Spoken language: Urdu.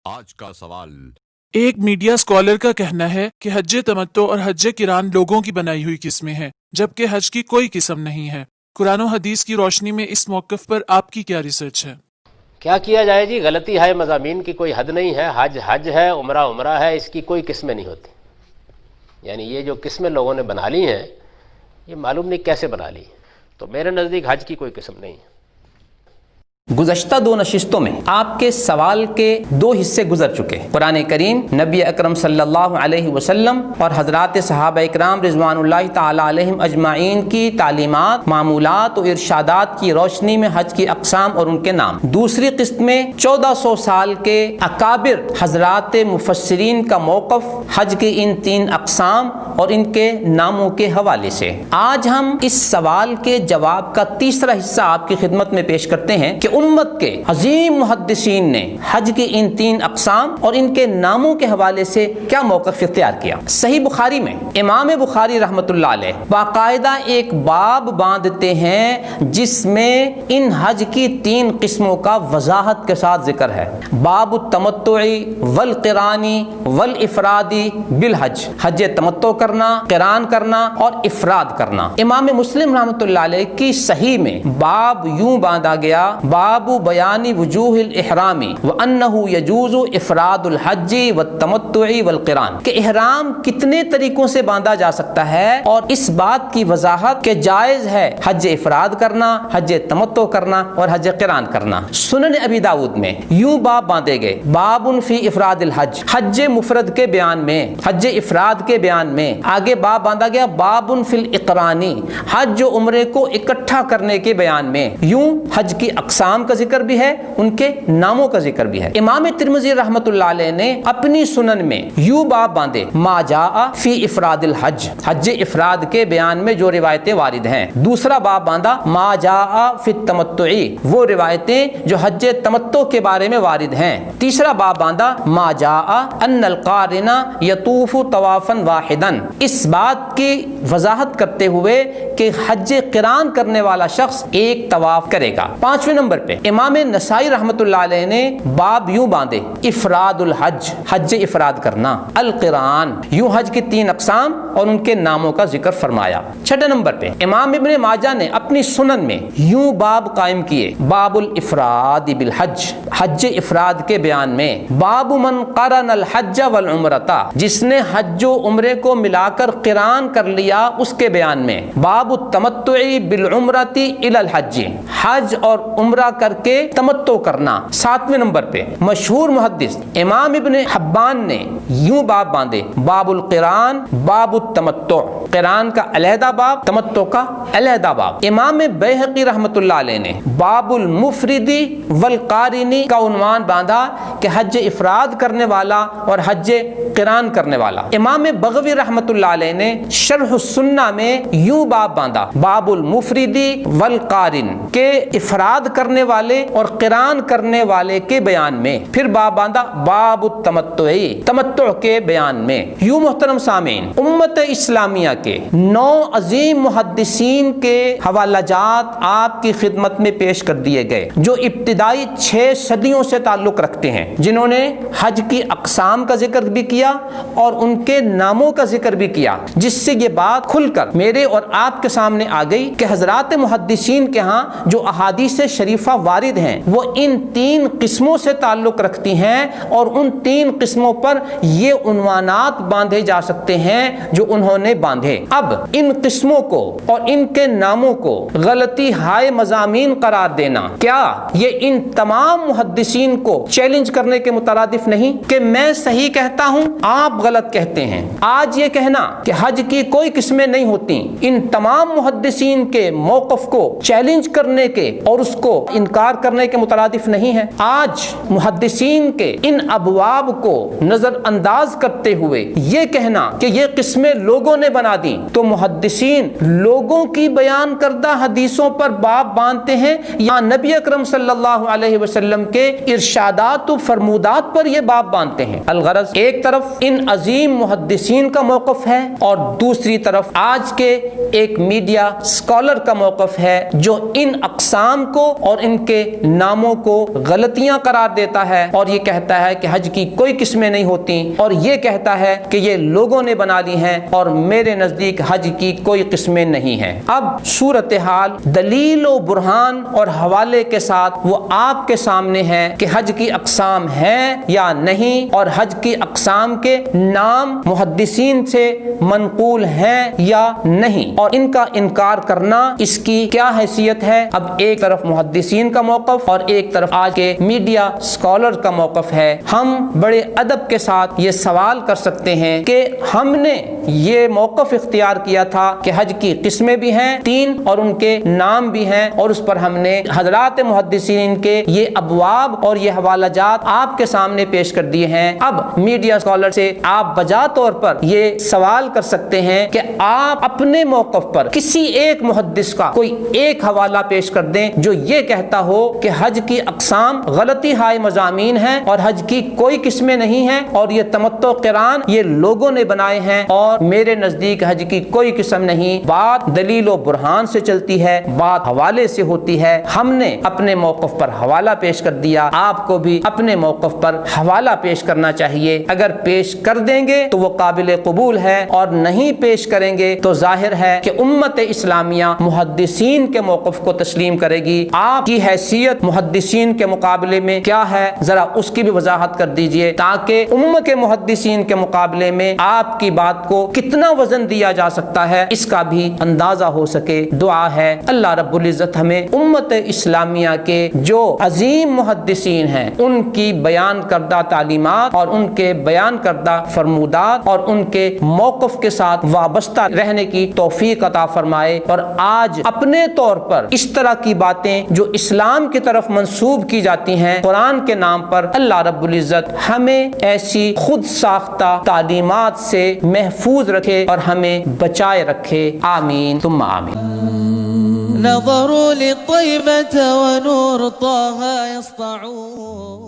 آج کا سوال۔ ایک میڈیا اسکالر کا کہنا ہے کہ حج تمتع اور حج قران لوگوں کی بنائی ہوئی قسمیں ہیں، جبکہ حج کی کوئی قسم نہیں ہے۔ قرآن و حدیث کی روشنی میں اس موقف پر آپ کی کیا ریسرچ ہے؟ کیا کیا جائے جی، غلطی ہے، مضامین کی کوئی حد نہیں ہے۔ حج حج ہے، عمرہ عمرہ ہے، اس کی کوئی قسمیں نہیں ہوتی۔ یعنی یہ جو قسمیں لوگوں نے بنا لی ہیں، یہ معلوم نہیں کیسے بنا لی، تو میرے نزدیک حج کی کوئی قسم نہیں ہے۔ گزشتہ دو نشستوں میں آپ کے سوال کے دو حصے گزر چکے۔ قرآن کریم، نبی اکرم صلی اللہ علیہ وسلم اور حضرات صحابہ اکرام رضوان اللہ تعالی علیہم اجمعین کی تعلیمات، معمولات و ارشادات کی روشنی میں حج کی اقسام اور ان کے نام۔ دوسری قسط میں 1400 سال کے اکابر حضرات مفسرین کا موقف حج کی ان تین اقسام اور ان کے ناموں کے حوالے سے۔ آج ہم اس سوال کے جواب کا تیسرا حصہ آپ کی خدمت میں پیش کرتے ہیں کہ امت کے عظیم محدثین نے حج کی ان تین اقسام اور ان کے ناموں کے حوالے سے کیا موقف اختیار کیا۔ صحیح بخاری میں امام بخاری رحمۃ اللہ علیہ باقاعدہ ایک باب باندھتے ہیں جس میں ان حج کی تین قسموں کا وضاحت کے ساتھ ذکر ہے۔ باب التمتع والقران والافراد بالحج، حج تمتع کرنا، قران کرنا اور افراد کرنا۔ امام مسلم رحمۃ اللہ علیہ کی صحیح میں باب یوں باندھا گیا، باب بیان وجوہ الاحرام وانہ یجوز افراد الحج والتمتع والقران، کہ احرام کتنے طریقوں سے باندھا جا سکتا ہے اور اس بات کی وضاحت کہ جائز ہے حج افراد کرنا، حج تمتع کرنا اور حج قران کرنا۔ سنن ابی داؤد میں یوں باب باندھے گئے، باب فی افراد الحج، حج مفرد کے بیان میں، حج افراد کے بیان میں۔ آگے باب باندھا گیا باب فی الاقران، حج و عمرے کو اکٹھا کرنے کے بیان میں۔ یوں حج کی اقسام کا ذکر بھی ہے، ان کے ناموں کا ذکر بھی ہے۔ امام ترمذی رحمۃ اللہ علیہ نے اپنی سنن میں یوں باب باندھے، ما جاء فی افراد الحج، حج افراد کے بیان میں جو روایتیں وارد ہیں۔ دوسرا باب باندھا ما جاء فی التمتع، وہ روایتیں جو حج تمتع کے بارے میں وارد ہیں۔ تیسرا باب باندھا ما جاء ان القارن یطوف طوافا واحدا، اس بات کی وضاحت کرتے ہوئے کہ حج قران کرنے والا شخص ایک طواف کرے گا۔ پانچویں نمبر پہ امام نسائی رحمۃ اللہ علیہ نے باب یوں باندھے، افراد الحج، حج افراد کرنا، القران، یوں حج کی تین اقسام اور ان کے ناموں کا ذکر فرمایا۔ چھٹے نمبر پہ امام ابن ماجہ نے اپنی سنن میں یوں باب قائم کیے، باب الافراد بالحج، حج افراد کے بیان میں، باب من قرن الحج والعمرۃ، جس نے حج و عمرے کو ملا کر قران کر لیا اس کے بیان میں، باب التمتع بالعمرۃ الی الحج، حج اور عمرہ کر کے تمتع کرنا۔ ساتویں نمبر پہ مشہور محدث امام ابن حبان نے یوں باب باندھے، باب القران باب التمتع، قران کا علیحدہ باب، تمتع کا علیحدہ باب۔ امام بیہقی رحمۃ اللہ علیہ نے باب المفرد والقارن کا عنوان باندھا کہ حج افراد کرنے والا اور حج قران کرنے والا۔ امام بغوی رحمۃ اللہ علیہ نے شرح السنہ میں یوں باب باندھا، باب المفرد والقارن، کے افراد کرنے والے اور قران کرنے والے کے بیان میں۔ پھر باب باندھا باب التمتع، تمتع کے بیان میں۔ یوں محترم سامعین، امت اسلامیہ کے 9 عظیم محدثین کے حوالہ جات آپ کی خدمت میں پیش کر دیے گئے، جو ابتدائی 6 صدیوں سے تعلق رکھتے ہیں، جنہوں نے حج کی اقسام کا ذکر بھی کیا اور ان کے ناموں کا ذکر بھی کیا، جس سے یہ بات کھل کر میرے اور آپ کے سامنے آ گئی کہ حضرات محدثین کے ہاں جو احادیث شریفہ وارد ہیں وہ ان 3 قسموں سے تعلق رکھتی ہیں، اور ان 3 قسموں پر یہ عنوانات باندھے جا سکتے ہیں جو انہوں نے باندھے۔ اب ان قسموں کو اور ان کے ناموں کو غلطی ہائے مضامین قرار دینا، کیا یہ ان تمام محدثین کو چیلنج کرنے کے مترادف نہیں کہ میں صحیح کہتا ہوں، آپ غلط کہتے ہیں؟ آج یہ کہنا کہ حج کی کوئی قسمیں نہیں ہوتی ان تمام محدثین کے موقف کو چیلنج کرنے کے اور اس کو انکار کرنے کے مترادف نہیں ہے۔ آج محدثین کے ان ابواب کو نظر انداز کرتے ہوئے یہ کہنا کہ یہ قسمیں لوگوں نے بنا دی، تو محدثین لوگوں کی بیان کردہ حدیثوں پر باب باندھتے ہیں یا نبی اکرم صلی اللہ علیہ وسلم کے ارشادات و فرمودات پر یہ باب باندھتے ہیں؟ الغرض ایک طرف ان عظیم محدثین کا موقف ہے اور دوسری طرف آج کے ایک میڈیا اسکالر کا موقف ہے جو ان اقسام کو اور ان کے ناموں کو غلطیاں قرار دیتا ہے اور یہ کہتا ہے کہ حج کی کوئی قسمیں نہیں ہوتی، اور یہ کہتا ہے کہ یہ لوگوں نے بنا لی ہیں اور میرے نزدیک حج کی کوئی قسمیں نہیں ہیں۔ اب صورتحال دلیل و برہان اور حوالے کے ساتھ وہ آپ کے سامنے ہے کہ حج کی اقسام ہیں یا نہیں، اور حج کی اقسام کے نام محدثین سے منقول ہیں یا نہیں، اور ان کا انکار کرنا اس کی کیا حیثیت ہے۔ اب ایک طرف محدثین کا موقف اور ایک طرف آج کے میڈیا اسکالر کا موقف ہے۔ ہم بڑے ادب کے ساتھ یہ سوال کر سکتے ہیں کہ ہم نے یہ موقف اختیار کیا تھا کہ حج کی قسمیں بھی ہیں 3 اور ان کے نام بھی ہیں، اور اس پر ہم نے حضرات محدثین کے یہ ابواب اور یہ حوالہ جات آپ کے سامنے پیش کر دیے ہیں۔ اب میڈیا اسکالر سے آپ بجا طور پر یہ سوال کر سکتے ہیں کہ آپ اپنے موقف پر کسی ایک محدث کا کوئی ایک حوالہ پیش کر دیں جو یہ کہتا ہو کہ حج کی اقسام غلطی ہائے مضامین ہیں اور حج کی کوئی قسمیں نہیں ہیں، اور یہ تمتع قران یہ لوگوں نے بنائے ہیں اور میرے نزدیک حج کی کوئی قسم نہیں۔ بات دلیل و برہان سے چلتی ہے، بات حوالے سے ہوتی ہے۔ ہم نے اپنے موقف پر حوالہ پیش کر دیا، آپ کو بھی اپنے موقف پر حوالہ پیش کرنا چاہیے۔ اگر پیش کر دیں گے تو وہ قابل قبول ہے، اور نہیں پیش کریں گے تو ظاہر ہے کہ امت اسلامیہ محدثین کے موقف کو تسلیم کرے گی۔ آپ کی حیثیت محدثین کے مقابلے میں کیا ہے، ذرا اس کی بھی وضاحت کر دیجئے تاکہ امت کے محدثین کے مقابلے میں آپ کی بات کو کتنا وزن دیا جا سکتا ہے اس کا بھی اندازہ ہو سکے۔ دعا ہے اللہ رب العزت ہمیں امت اسلامیہ کے جو عظیم محدثین ہیں ان کی بیان کردہ تعلیمات اور ان کے بیان کردہ فرمودات اور ان کے موقف کے ساتھ وابستہ رہنے کی توفیق عطا فرمائے، اور آج اپنے طور پر اس طرح کی باتیں جو اسلام کی طرف منسوب کی جاتی ہیں قرآن کے نام پر، اللہ رب العزت ہمیں ایسی خود ساختہ تعلیمات سے محفوظ رکھے اور ہمیں بچائے رکھے، آمین ثم آمین۔ نظروا للطيبة ونور طه يسطعون